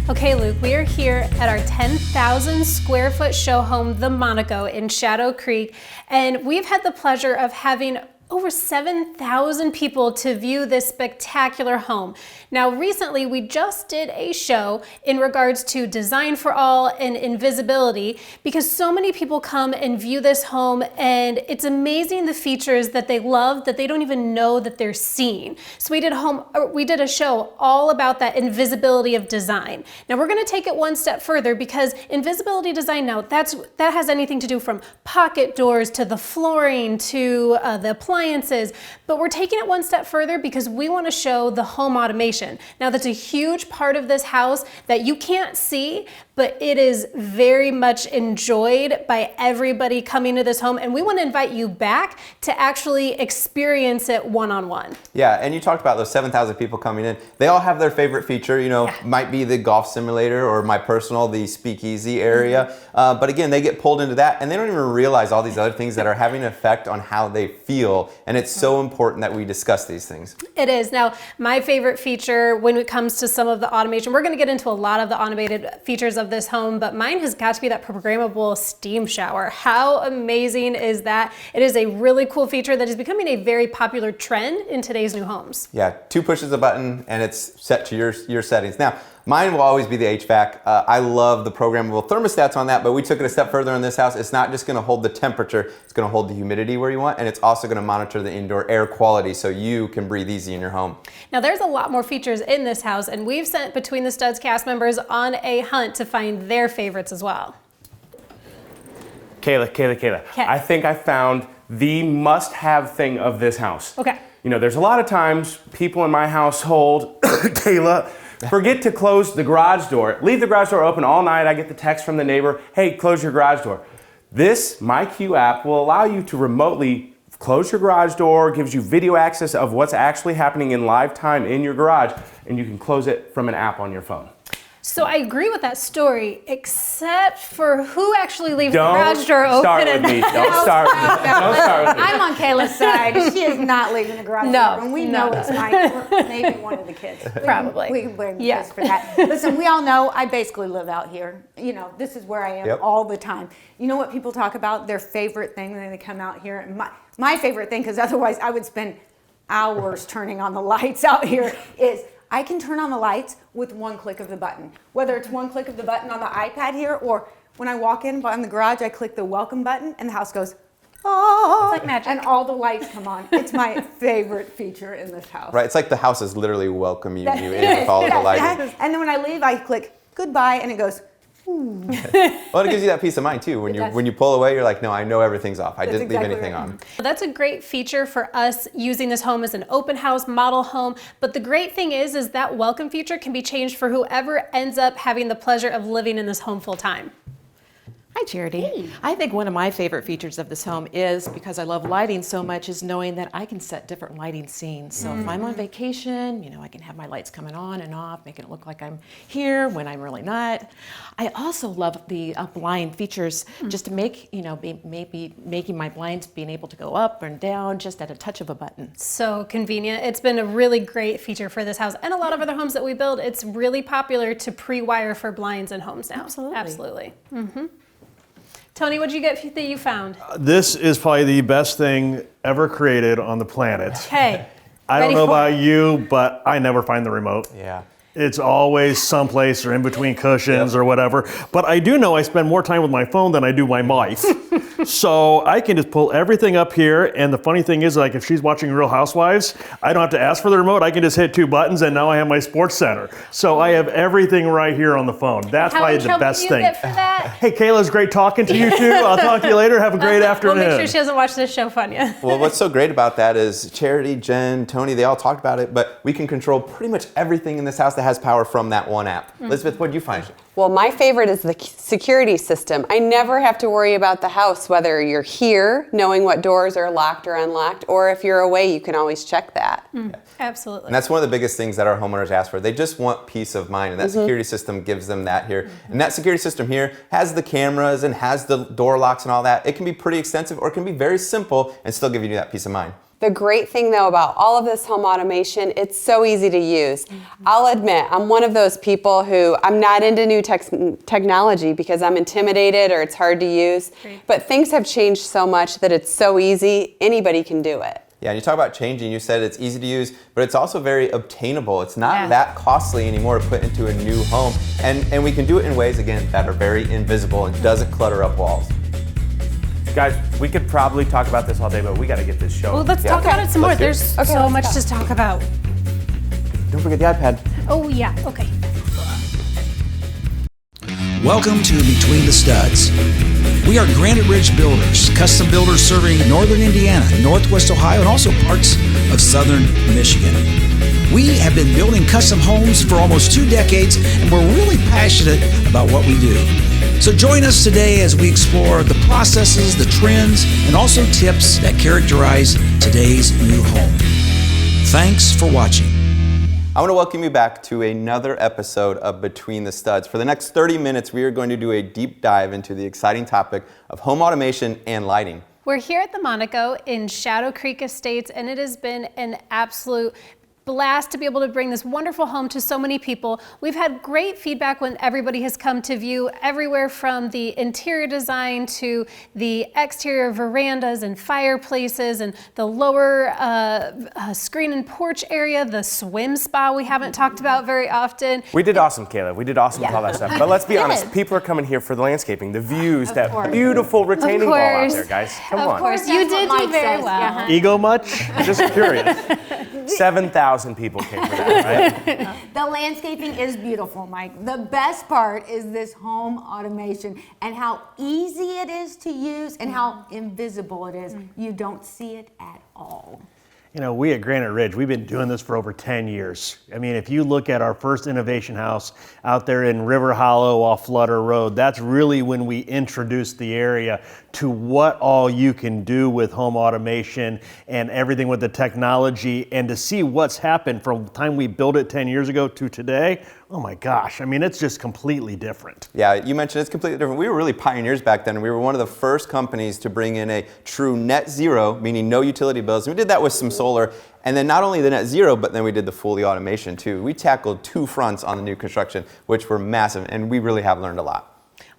Okay, Luke, we are here at our 10,000 square foot show home, the Monaco in Shadow Creek, and we've had the pleasure of having over 7,000 people to view this spectacular home. Now, recently we just did a show in regards to design for all and invisibility because so many people come and view this home and it's amazing the features that they love that they don't even know that they're seeing. So we did a show all about that invisibility of design. Now we're gonna take it one step further because invisibility design now, that has anything to do from pocket doors to the flooring to the appliances, but we're taking it one step further because we want to show the home automation. Now that's a huge part of this house that you can't see, but it is very much enjoyed by everybody coming to this home, and we want to invite you back to actually experience it one-on-one. Yeah, and you talked about those 7,000 people coming in. They all have their favorite feature, you know, might be the golf simulator or my personal, the speakeasy area. But again, they get pulled into that and they don't even realize all these other things that are having an effect on how they feel. And it's so important that we discuss these things. It is. Now, my favorite feature when it comes to some of the automation, we're going to get into a lot of the automated features of this home, but mine has got to be that programmable steam shower. How amazing is that? It is a really cool feature that is becoming a very popular trend in today's new homes. Yeah, 2 pushes of a button and it's set to your settings. Now, mine will always be the HVAC. I love the programmable thermostats on that, but we took it a step further in this house. It's not just gonna hold the temperature, it's gonna hold the humidity where you want, and it's also gonna monitor the indoor air quality so you can breathe easy in your home. Now there's a lot more features in this house, and we've sent Between the Studs cast members on a hunt to find their favorites as well. Kayla. Okay. I think I found the must-have thing of this house. Okay. You know, there's a lot of times people in my household, Kayla, forget to close the garage door. Leave the garage door open all night. I get the text from the neighbor, hey, close your garage door. This MyQ app will allow you to remotely close your garage door, gives you video access of what's actually happening in live time in your garage, and you can close it from an app on your phone. So I agree with that story, except for who actually leaves the garage door open. Don't start with me. Don't start with me. I'm on Kayla's side. She is not leaving the garage door. And we know it's maybe one of the kids. Probably. We can blame the kids for that. Listen, we all know I basically live out here. You know, this is where I am all the time. You know what people talk about? Their favorite thing when they come out here. And my favorite thing, because otherwise I would spend hours turning on the lights out here, is I can turn on the lights with one click of the button. Whether it's one click of the button on the iPad here, or when I walk in the garage, I click the welcome button and the house goes, oh, it's like magic. And all the lights come on. It's my favorite feater in this house. Right, it's like the house is literally welcoming you in with all of the lighting. And then when I leave, I click goodbye and it goes, well, it gives you that peace of mind too. When you pull away, you're like, no, I know everything's off. I didn't leave anything on. That's a great feature for us using this home as an open house model home. But the great thing is that welcome feature can be changed for whoever ends up having the pleasure of living in this home full time. Hi, Charity. Hey. I think one of my favorite features of this home is, because I love lighting so much, is knowing that I can set different lighting scenes. So if I'm on vacation, you know, I can have my lights coming on and off, making it look like I'm here when I'm really not. I also love the blind features, just to make, you know, maybe making my blinds being able to go up and down just at a touch of a button. So convenient. It's been a really great feature for this house and a lot of other homes that we build. It's really popular to pre-wire for blinds in homes now. Absolutely. Tony, what did you get that you found? This is probably the best thing ever created on the planet. Okay. I don't know about you, but I never find the remote. Yeah. It's always someplace or in between cushions or whatever. But I do know I spend more time with my phone than I do my wife. So I can just pull everything up here. And the funny thing is, like, if she's watching Real Housewives, I don't have to ask for the remote. I can just hit 2 buttons and now I have my sports center. So I have everything right here on the phone. That's probably the best thing. Get for that? Hey, Kayla's great talking to you too. I'll talk to you later. Have a great afternoon. We'll make sure she doesn't watch this show fun yet. Well, what's so great about that is Charity, Jen, Tony, they all talked about it, but we can control pretty much everything in this house that has power from that one app. Elizabeth, what did you find? Well, my favorite is the security system. I never have to worry about the house, whether you're here, knowing what doors are locked or unlocked, or if you're away, you can always check that. Absolutely. And that's one of the biggest things that our homeowners ask for. They just want peace of mind, and that security system gives them that here. And that security system here has the cameras and has the door locks and all that. It can be pretty extensive or it can be very simple and still give you that peace of mind. The great thing though about all of this home automation, it's so easy to use. I'll admit, I'm one of those people who I'm not into new technology because I'm intimidated or it's hard to use. But things have changed so much that it's so easy, anybody can do it. Yeah, and you talk about changing, you said it's easy to use, but it's also very obtainable. It's not that costly anymore to put into a new home. And we can do it in ways, again, that are very invisible and doesn't clutter up walls. Guys, we could probably talk about this all day, but we got to get this show. Well, let's talk about it some more. There's so much go. to talk about. Don't forget the iPad. Oh, yeah. Okay. Welcome to Between the Studs. We are Granite Ridge Builders, custom builders serving northern Indiana, northwest Ohio, and also parts of southern Michigan. We have been building custom homes for almost 2 decades, and we're really passionate about what we do. So join us today as we explore the processes, the trends, and also tips that characterize today's new home. Thanks for watching. I want to welcome you back to another episode of Between the Studs. For the next 30 minutes, we are going to do a deep dive into the exciting topic of home automation and lighting. We're here at the Monaco in Shadow Creek Estates, and it has been an absolute blast to be able to bring this wonderful home to so many people. We've had great feedback when everybody has come to view, everywhere from the interior design to the exterior verandas and fireplaces and the lower screen and porch area, the swim spa we haven't talked about very often. We did awesome, Caleb. We did awesome with all that stuff. But let's be honest, people are coming here for the landscaping, the views, that beautiful retaining wall out there, guys. Come on. Of course, you did do very well. Ego much? Just curious. 7,000 people came for that, right? The landscaping is beautiful, Mike. The best part is this home automation and how easy it is to use and how invisible it is. You don't see it at all. You know, we at Granite Ridge, we've been doing this for over 10 years. I mean, if you look at our first innovation house out there in River Hollow off Flutter Road, that's really when we introduced the area to what all you can do with home automation and everything with the technology, and to see what's happened from the time we built it 10 years ago to today. Oh my gosh, I mean, it's just completely different. Yeah, you mentioned it's completely different. We were really pioneers back then. We were one of the first companies to bring in a true net zero, meaning no utility bills. And we did that with some solar. And then not only the net zero, but then we did the fully automation too. We tackled 2 fronts on the new construction, which were massive. And we really have learned a lot.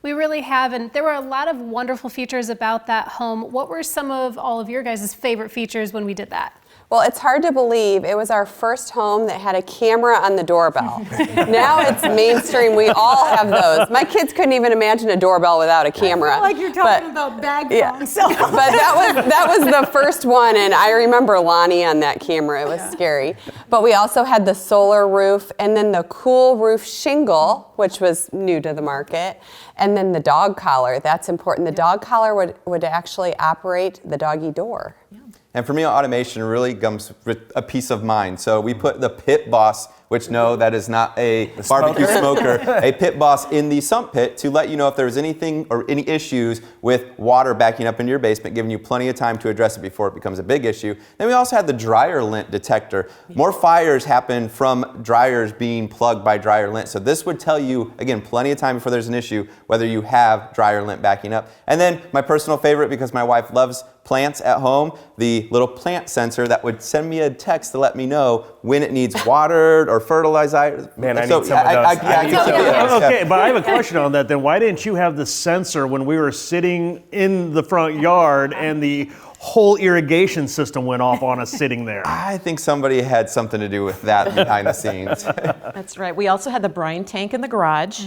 We really have, and there were a lot of wonderful features about that home. What were some of all of your guys' favorite features when we did that? Well, it's hard to believe it was our first home that had a camera on the doorbell. Now it's mainstream. We all have those. My kids couldn't even imagine a doorbell without a camera. I feel like you're talking about bag phones. But that was the first one, and I remember Lonnie on that camera. It was scary. But we also had the solar roof, and then the cool roof shingle, which was new to the market, and then the dog collar. That's important. The dog collar would actually operate the doggy door. And for me, automation really comes with a peace of mind. So we put the pit boss, which no, that is not a barbecue smoker, a pit boss in the sump pit to let you know if there's anything or any issues with water backing up into your basement, giving you plenty of time to address it before it becomes a big issue. Then we also had the dryer lint detector. More fires happen from dryers being plugged by dryer lint. So this would tell you, again, plenty of time before there's an issue, whether you have dryer lint backing up. And then my personal favorite, because my wife loves plants at home, the little plant sensor that would send me a text to let me know when it needs watered or fertilized. Man, I need some of those. Okay, but I have a question on that then. Why didn't you have the sensor when we were sitting in the front yard and the whole irrigation system went off on us sitting there? I think somebody had something to do with that behind the scenes. That's right. We also had the brine tank in the garage.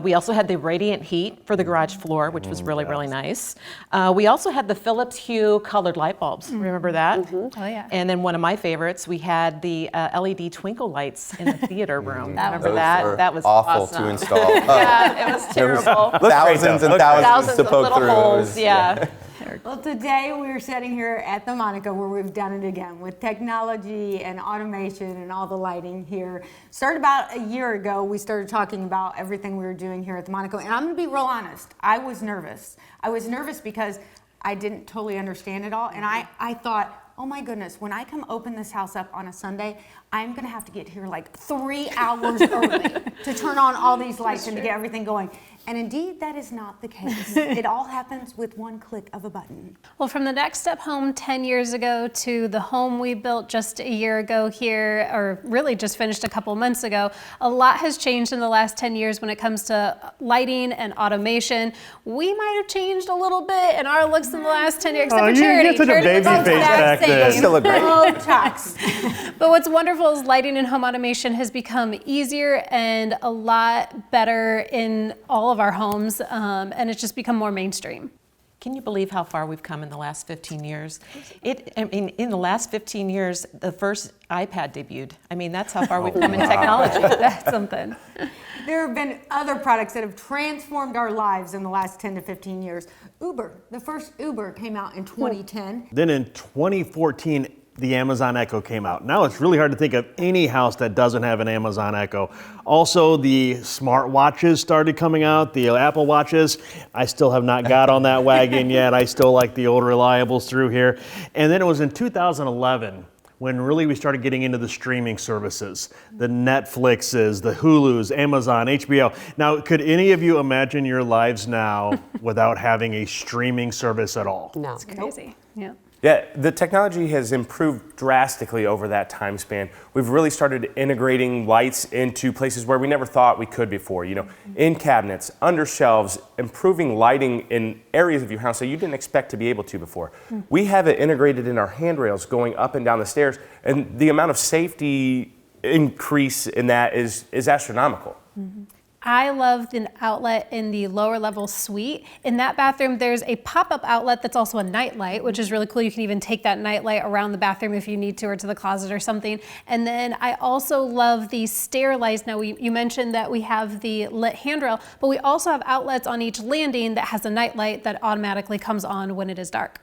We also had the radiant heat for the garage floor, which was really, really nice. We also had the Philips Hue colored light bulbs. Remember that? Oh, yeah. And then one of my favorites, we had the LED twinkle lights in the theater room. Remember Those that? were That was awful awesome. to install. Yeah, it was terrible. Thousands and thousands to of poke little through. holes. Yeah. Well, today we're sitting here at the Monaco where we've done it again with technology and automation and all the lighting here. Started about a year ago, we started talking about everything we were doing here at the Monaco. And I'm going to be real honest, I was nervous. I was nervous because I didn't totally understand it all. And I thought, oh my goodness, when I come open this house up on a Sunday, I'm gonna have to get here like 3 hours early to turn on all these lights and to get everything going. And indeed, that is not the case. It all happens with one click of a button. Well, from the Next Step home 10 years ago to the home we built just a year ago here, or really just finished a couple months ago, a lot has changed in the last 10 years when it comes to lighting and automation. We might have changed a little bit in our looks in the last 10 years, except for Charity. You get such a baby looks face back then. That still look great. But what's wonderful is lighting and home automation has become easier and a lot better in all of our homes, and it's just become more mainstream. Can you believe how far we've come in the last 15 years? In the last 15 years, the first iPad debuted. I mean, that's how far we've come in technology. That's something. There have been other products that have transformed our lives in the last 10 to 15 years. Uber, the first Uber came out in 2010. Then in 2014, the Amazon Echo came out. Now it's really hard to think of any house that doesn't have an Amazon Echo. Also, the smartwatches started coming out, the Apple Watches. I still have not got on that wagon yet. I still like the old reliables through here. And then it was in 2011 when really we started getting into the streaming services, the Netflixes, the Hulus, Amazon, HBO. Now, could any of you imagine your lives now without having a streaming service at all? No. It's crazy. Yeah. Yeah, the technology has improved drastically over that time span. We've really started integrating lights into places where we never thought we could before. You know, in cabinets, under shelves, improving lighting in areas of your house that you didn't expect to be able to before. We have it integrated in our handrails going up and down the stairs, and the amount of safety increase in that is astronomical. I love the outlet in the lower level suite. In that bathroom, there's a pop-up outlet that's also a night light, which is really cool. You can even take that night light around the bathroom if you need to, or to the closet or something. And then I also love the stair lights. Now, you mentioned that we have the lit handrail, but we also have outlets on each landing that has a night light that automatically comes on when it is dark.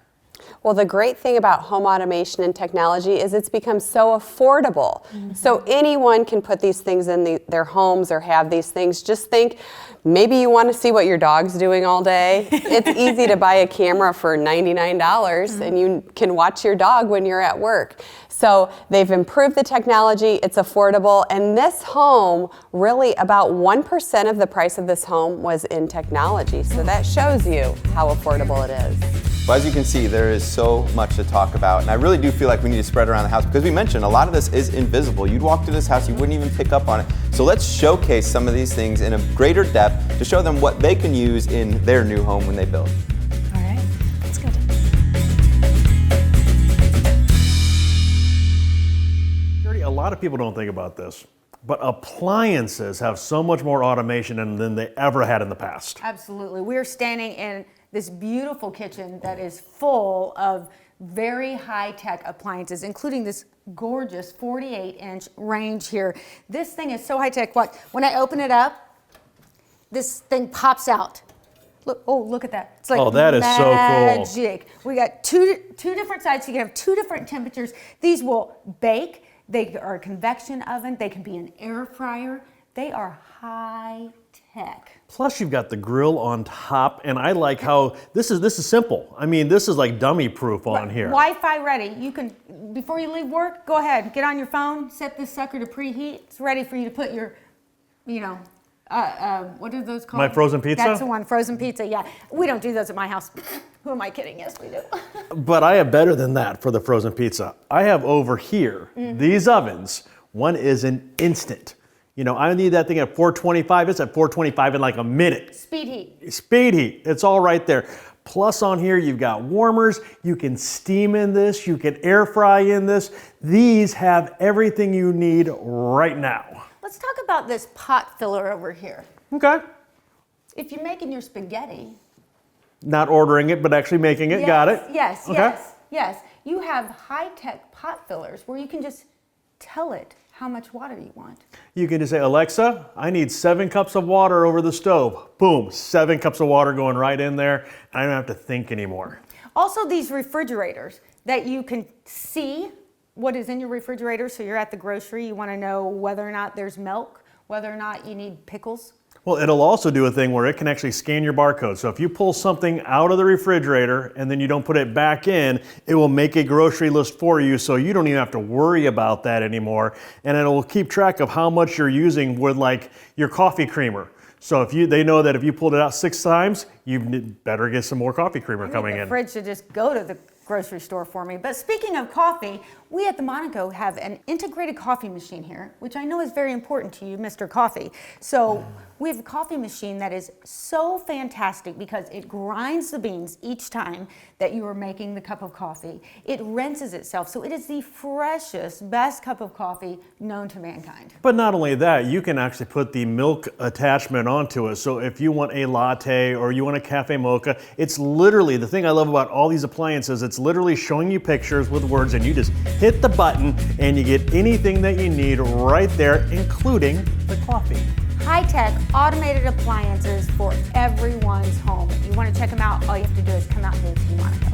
Well, the great thing about home automation and technology is it's become so affordable. So anyone can put these things in their homes or have these things. Just think, maybe you want to see what your dog's doing all day. It's easy to buy a camera for $99 and you can watch your dog when you're at work. So they've improved the technology, it's affordable, and this home, really about 1% of the price of this home was in technology. So that shows you how affordable it is. Well, as you can see, there is so much to talk about, and I really do feel like we need to spread around the house because we mentioned a lot of this is invisible. You'd walk through this house, you wouldn't even pick up on it. So let's showcase some of these things in a greater depth to show them what they can use in their new home when they build. All right, that's good. A lot of people don't think about this, but appliances have so much more automation than they ever had in the past. Absolutely. We're standing in this beautiful kitchen that is full of very high-tech appliances, including this gorgeous 48-inch range here. This thing is so high-tech. When I open it up, this thing pops out. Look, oh, look at that. It's like that is so cool. Magic. We got two different sides, so you can have two different temperatures. These will bake. They are a convection oven. They can be an air fryer. They are high-tech. Plus, you've got the grill on top, and I like how this is simple. I mean, this is like dummy-proof on here. Wi-Fi ready. You can, before you leave work, go ahead, get on your phone, set this sucker to preheat. It's ready for you to put your, what are those called? My frozen pizza? That's the one, frozen pizza, yeah. We don't do those at my house. Who am I kidding? Yes, we do. But I have better than that for the frozen pizza. I have over here, these ovens. One is an instant. You know, I need that thing at 425. It's at 425 in like a minute. Speed heat. Speed heat. It's all right there. Plus on here, you've got warmers. You can steam in this. You can air fry in this. These have everything you need right now. Let's talk about this pot filler over here. Okay. If you're making your spaghetti. Not ordering it, but actually making it. Yes, Got it? Yes, okay. yes. You have high-tech pot fillers where you can just tell it how much water you want. You can just say, Alexa, I need 7 cups of water over the stove. Boom, 7 cups of water going right in there. I don't have to think anymore. Also, these refrigerators that you can see what is in your refrigerator. So you're at the grocery, you want to know whether or not there's milk, whether or not you need pickles. Well, it'll also do a thing where it can actually scan your barcode. So if you pull something out of the refrigerator and then you don't put it back in, it will make a grocery list for you, so you don't even have to worry about that anymore. And it'll keep track of how much you're using with like your coffee creamer. So they know that if you pulled it out 6 times, you better get some more coffee creamer coming in. The fridge should just go to the grocery store for me. But speaking of coffee, we at the Monaco have an integrated coffee machine here, which I know is very important to you, Mr. Coffee. So we have a coffee machine that is so fantastic because it grinds the beans each time that you are making the cup of coffee. It rinses itself, so it is the freshest, best cup of coffee known to mankind. But not only that, you can actually put the milk attachment onto it. So if you want a latte or you want a cafe mocha, it's literally, the thing I love about all these appliances, it's literally showing you pictures with words, and you just hit the button and you get anything that you need right there, including the coffee. High-tech automated appliances for everyone's home. If you want to check them out, all you have to do is come out here to Monaco.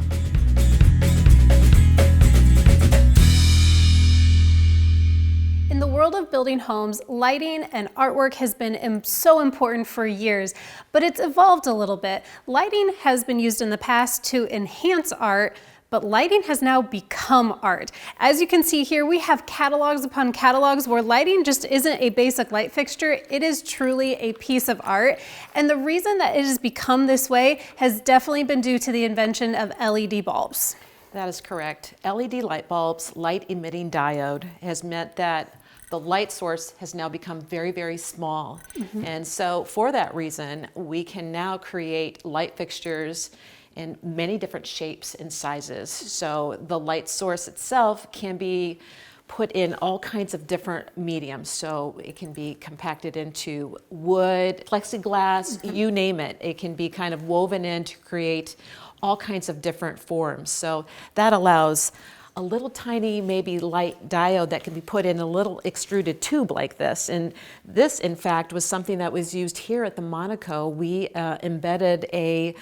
In the world of building homes, lighting and artwork has been so important for years, but it's evolved a little bit. Lighting has been used in the past to enhance art, but lighting has now become art. As you can see here, we have catalogs upon catalogs where lighting just isn't a basic light fixture, it is truly a piece of art. And the reason that it has become this way has definitely been due to the invention of LED bulbs. That is correct. LED light bulbs, light emitting diode, has meant that the light source has now become very, very small. And so for that reason, we can now create light fixtures in many different shapes and sizes. So the light source itself can be put in all kinds of different mediums. So it can be compacted into wood, plexiglass, you name it. It can be kind of woven in to create all kinds of different forms. So that allows a little tiny maybe light diode that can be put in a little extruded tube like this. And this, in fact, was something that was used here at the Monaco. We embedded a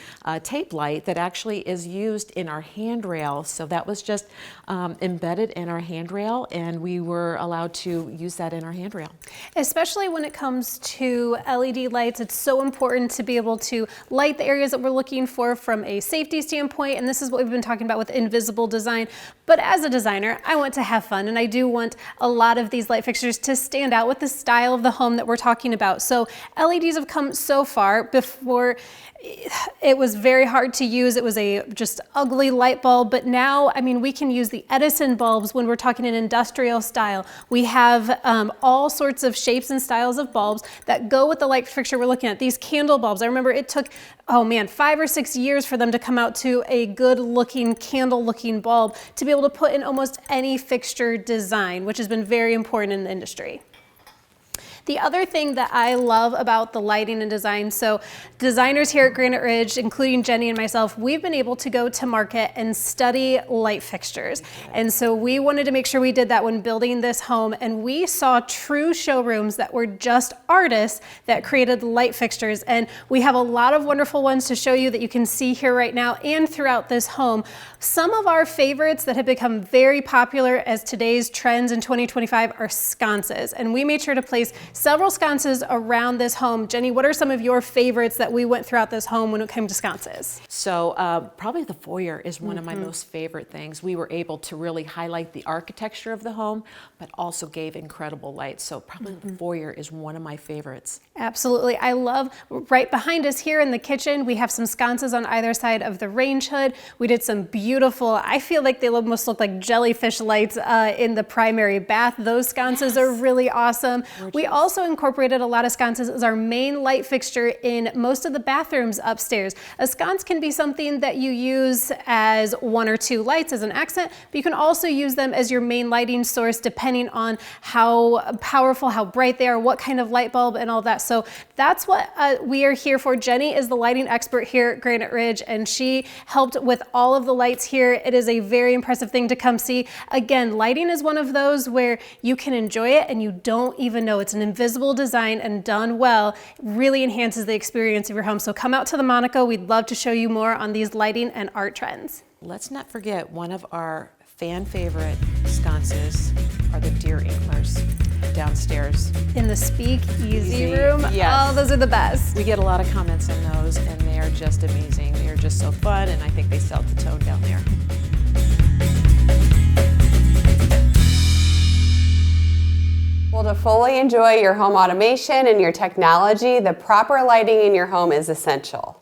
tape light that actually is used in our handrail. So that was just embedded in our handrail, and we were allowed to use that in our handrail. Especially when it comes to LED lights, it's so important to be able to light the areas that we're looking for from a safety standpoint, and this is what we've been talking about with invisible design. But as a designer, I want to have fun, and I do want a lot of these light fixtures to stand out with the style of the home that we're talking about. So LEDs have come so far. Before, it was very hard to use. It was a just ugly light bulb, but now, I mean, we can use the Edison bulbs when we're talking in industrial style. We have all sorts of shapes and styles of bulbs that go with the light fixture we're looking at. These candle bulbs, I remember it took, oh man, 5 or 6 years for them to come out to a good looking, candle looking bulb to be able to put in almost any fixture design, which has been very important in the industry. The other thing that I love about the lighting and design, so designers here at Granite Ridge, including Jenny and myself, we've been able to go to market and study light fixtures. And so we wanted to make sure we did that when building this home, and we saw true showrooms that were just artists that created light fixtures. And we have a lot of wonderful ones to show you that you can see here right now and throughout this home. Some of our favorites that have become very popular as today's trends in 2025 are sconces. And we made sure to place several sconces around this home. Jenny, what are some of your favorites that we went throughout this home when it came to sconces? So probably the foyer is one of my most favorite things. We were able to really highlight the architecture of the home, but also gave incredible light. So probably the foyer is one of my favorites. Absolutely. I love, right behind us here in the kitchen, we have some sconces on either side of the range hood. We did some beautiful, I feel like they almost look like jellyfish lights in the primary bath. Those sconces are really awesome. Gorgeous. We also incorporated a lot of sconces as our main light fixture in most of the bathrooms upstairs. A sconce can be something that you use as 1 or 2 lights as an accent, but you can also use them as your main lighting source depending on how powerful, how bright they are, what kind of light bulb and all that. So that's what we are here for. Jenny is the lighting expert here at Granite Ridge, and she helped with all of the lights here. It is a very impressive thing to come see. Again, lighting is one of those where you can enjoy it and you don't even know. It's an invisible design, and done well, it really enhances the experience of your home. So come out to the Monaco. We'd love to show you more on these lighting and art trends. Let's not forget one of our fan favorite sconces are the deer antlers down downstairs. In the speakeasy Easy. room. Yes. Oh, those are the best. We get a lot of comments on those, and they are just amazing. They are just so fun, and I think they set the tone down there. Well, to fully enjoy your home automation and your technology, the proper lighting in your home is essential.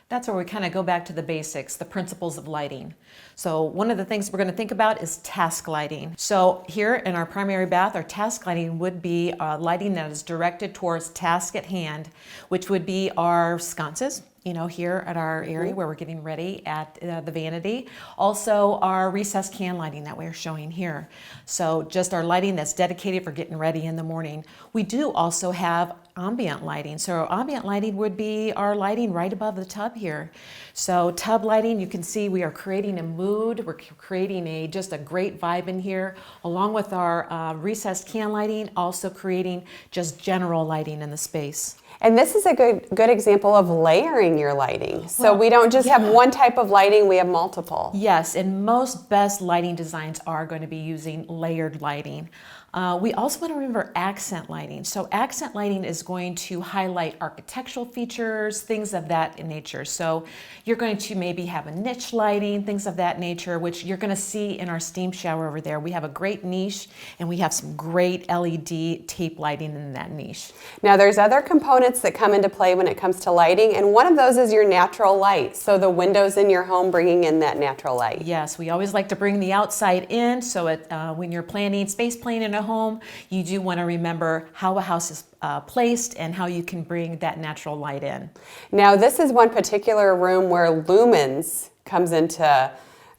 That's where we kind of go back to the basics, the principles of lighting. So one of the things we're going to think about is task lighting. So here in our primary bath, our task lighting would be lighting that is directed towards task at hand, which would be our sconces, here at our area where we're getting ready at the vanity. Also our recessed can lighting that we're showing here. So just our lighting that's dedicated for getting ready in the morning. We do also have ambient lighting. So our ambient lighting would be our lighting right above the tub here. So tub lighting, you can see we are creating a mood. We're creating just a great vibe in here, along with our recessed can lighting, also creating just general lighting in the space. And this is a good example of layering your lighting. So we don't just have one type of lighting, we have multiple. Yes, and most best lighting designs are going to be using layered lighting. We also want to remember accent lighting. So accent lighting is going to highlight architectural features, things of that nature. So you're going to maybe have a niche lighting, things of that nature, which you're going to see in our steam shower over there. We have a great niche, and we have some great LED tape lighting in that niche. Now there's other components that come into play when it comes to lighting, and one of those is your natural light. So the windows in your home bringing in that natural light. Yes, we always like to bring the outside in, so when you're planning, space planning in a home, you do want to remember how a house is placed and how you can bring that natural light in. Now this is one particular room where lumens comes into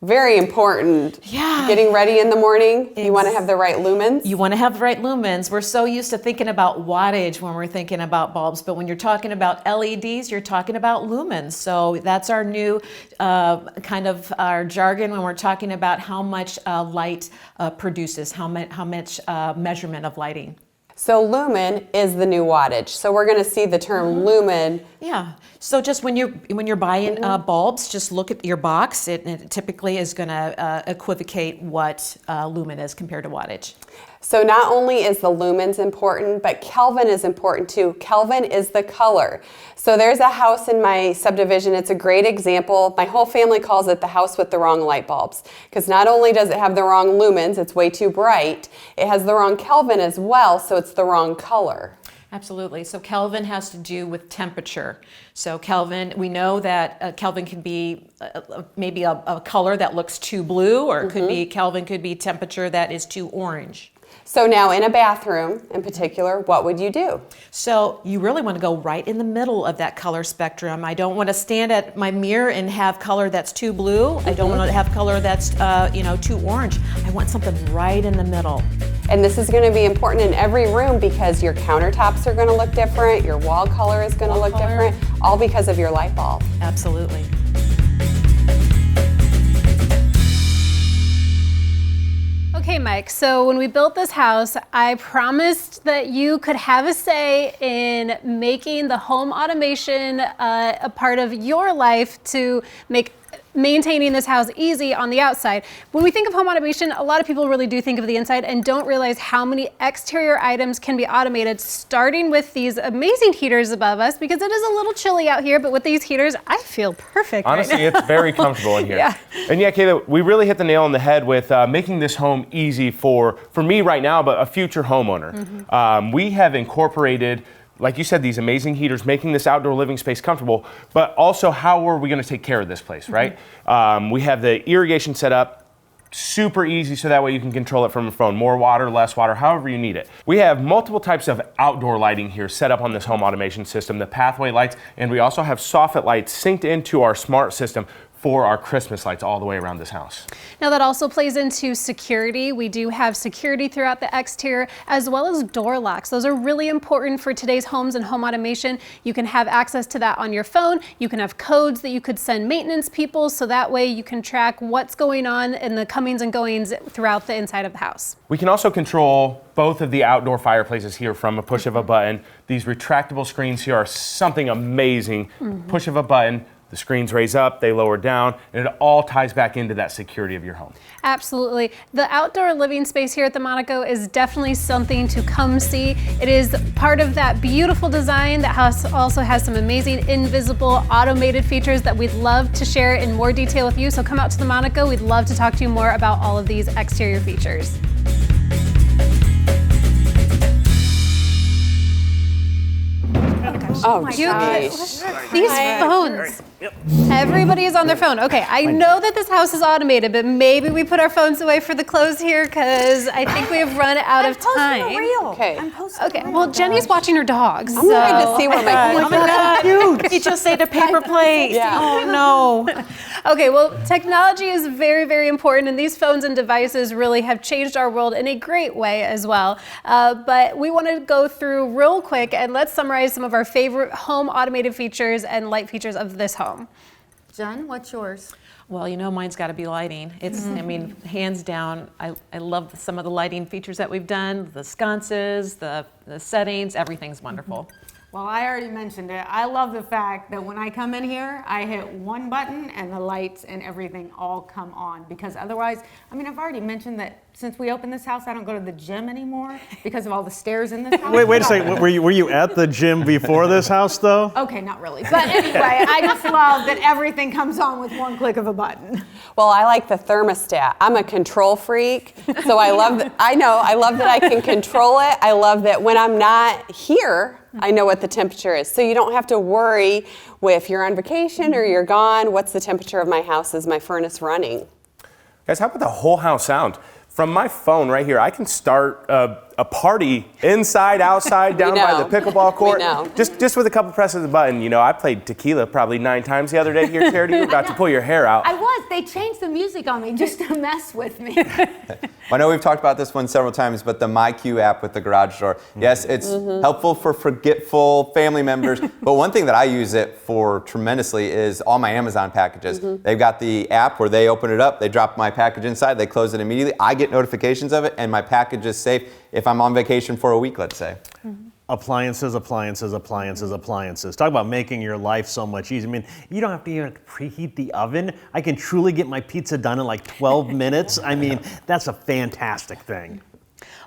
very important. Yeah. Getting ready in the morning, you want to have the right lumens. You want to have the right lumens. We're so used to thinking about wattage when we're thinking about bulbs, but when you're talking about LEDs, you're talking about lumens. So that's our new kind of our jargon when we're talking about how much light produces, how much measurement of lighting. So lumen is the new wattage. So we're going to see the term lumen. Yeah. So just when you're buying bulbs, just look at your box. It typically is going to equivocate what lumen is compared to wattage. So not only is the lumens important, but Kelvin is important too. Kelvin is the color. So there's a house in my subdivision. It's a great example. My whole family calls it the house with the wrong light bulbs, because not only does it have the wrong lumens, it's way too bright, it has the wrong Kelvin as well, so it's the wrong color. Absolutely. So Kelvin has to do with temperature. So Kelvin, we know that Kelvin can be maybe a color that looks too blue, or it could be Kelvin could be temperature that is too orange. So now in a bathroom in particular, what would you do? So you really want to go right in the middle of that color spectrum. I don't want to stand at my mirror and have color that's too blue. I don't want to have color that's too orange. I want something right in the middle. And this is going to be important in every room because your countertops are going to look different, your wall color is going to look different, all because of your light bulb. Absolutely. Okay, Mike, so when we built this house, I promised that you could have a say in making the home automation a part of your life to make maintaining this house easy on the outside. When we think of home automation, a lot of people really do think of the inside and don't realize how many exterior items can be automated, starting with these amazing heaters above us, because it is a little chilly out here, but with these heaters, I feel perfect. Honestly, right now. it's very comfortable in here. Yeah. And yeah, Kayla, we really hit the nail on the head with making this home easy for me right now, but a future homeowner. We have incorporated, like you said, these amazing heaters, making this outdoor living space comfortable, but also how are we going to take care of this place, right? We have the irrigation set up, super easy, so that way you can control it from a phone. More water, less water, however you need it. We have multiple types of outdoor lighting here set up on this home automation system, the pathway lights, and we also have soffit lights synced into our smart system for our Christmas lights all the way around this house. Now that also plays into security. We do have security throughout the exterior, as well as door locks. Those are really important for today's homes and home automation. You can have access to that on your phone. You can have codes that you could send maintenance people, so that way you can track what's going on in the comings and goings throughout the inside of the house. We can also control both of the outdoor fireplaces here from a push of a button. These retractable screens here are something amazing. Push of a button, the screens raise up, they lower down, and it all ties back into that security of your home. Absolutely. The outdoor living space here at the Monaco is definitely something to come see. It is part of that beautiful design that also has some amazing invisible automated features that we'd love to share in more detail with you. So come out to the Monaco. We'd love to talk to you more about all of these exterior features. Oh, These phones. Everybody is on their phone. Okay, I know that this house is automated, but maybe we put our phones away for the close here because I think we have run out of time. Okay, well, Jenny's watching her dogs. I'm trying to see where my God, he just saved a paper plate. Yeah. Oh no. Okay, well, technology is very, very important, and these phones and devices really have changed our world in a great way as well. But we want to go through real quick and let's summarize some of our favorite home automated features and light features of this home. Jen, what's yours? Well, mine's got to be lighting. It's, I mean, hands down, I love some of the lighting features that we've done, the sconces, the settings, everything's wonderful. Well, I already mentioned it. I love the fact that when I come in here, I hit one button and the lights and everything all come on. Because otherwise, I mean, I've already mentioned that since we opened this house, I don't go to the gym anymore because of all the stairs in this house. Wait a second. Were you at the gym before this house, though? Okay, not really. But anyway, I just love that everything comes on with one click of a button. Well, I like the thermostat. I'm a control freak, so I love that. I love that I can control it. I love that when I'm not here, I know what the temperature is. So you don't have to worry if you're on vacation or you're gone, what's the temperature of my house? Is my furnace running? Guys, how about the whole house sound? From my phone right here, I can start a party inside, outside, down by the pickleball court. Just with a couple presses of the button. I played tequila probably 9 times the other day here, Charity. You're about to pull your hair out. I was. They changed the music on me just to mess with me. I know we've talked about this one several times, but the MyQ app with the garage door. Yes, it's helpful for forgetful family members, but one thing that I use it for tremendously is all my Amazon packages. They've got the app where they open it up, they drop my package inside, they close it immediately. I get notifications of it, and my package is safe if I'm on vacation for a week, let's say. Appliances. Talk about making your life so much easier. I mean, you don't have to even preheat the oven. I can truly get my pizza done in like 12 minutes. I mean, that's a fantastic thing.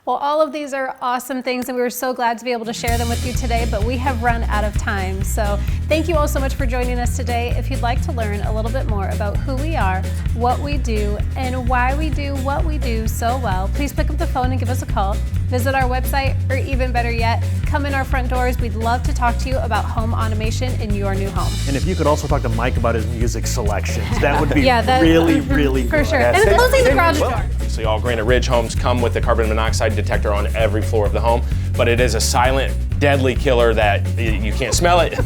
Well, all of these are awesome things, and we were so glad to be able to share them with you today, but we have run out of time. So thank you all so much for joining us today. If you'd like to learn a little bit more about who we are, what we do, and why we do what we do so well, please pick up the phone and give us a call. Visit our website, or even better yet, come in our front doors. We'd love to talk to you about home automation in your new home. And if you could also talk to Mike about his music selections, that would be really good. For sure. And closing the garage door. So all Granite Ridge homes come with the carbon monoxide detector on every floor of the home, but it is a silent, deadly killer that you can't smell it.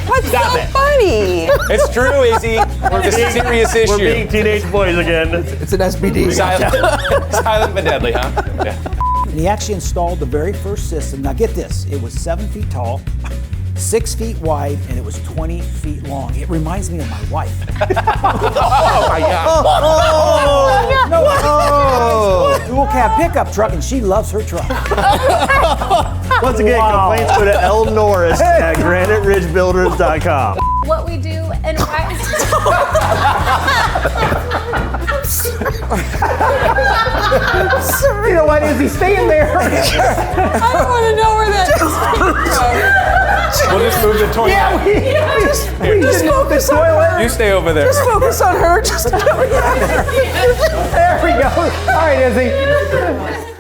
What's so funny? It's true, Izzy. We're a serious issue. We're being teenage boys again. It's an SBD. Silent but deadly, huh? Yeah. And he actually installed the very first system. Now get this, it was 7 feet tall, 6 feet wide, and it was 20 feet long. It reminds me of my wife. Oh my God. Dual cab pickup truck, and she loves her truck. Once again, complaints go to L. Norris at graniteridgebuilders.com. What we do and why. You know what, Izzy, stay in there. I don't want to know where that is. We'll just move the toilet. We just focus on her. You stay over there. Just focus on her. There we go. All right, Izzy.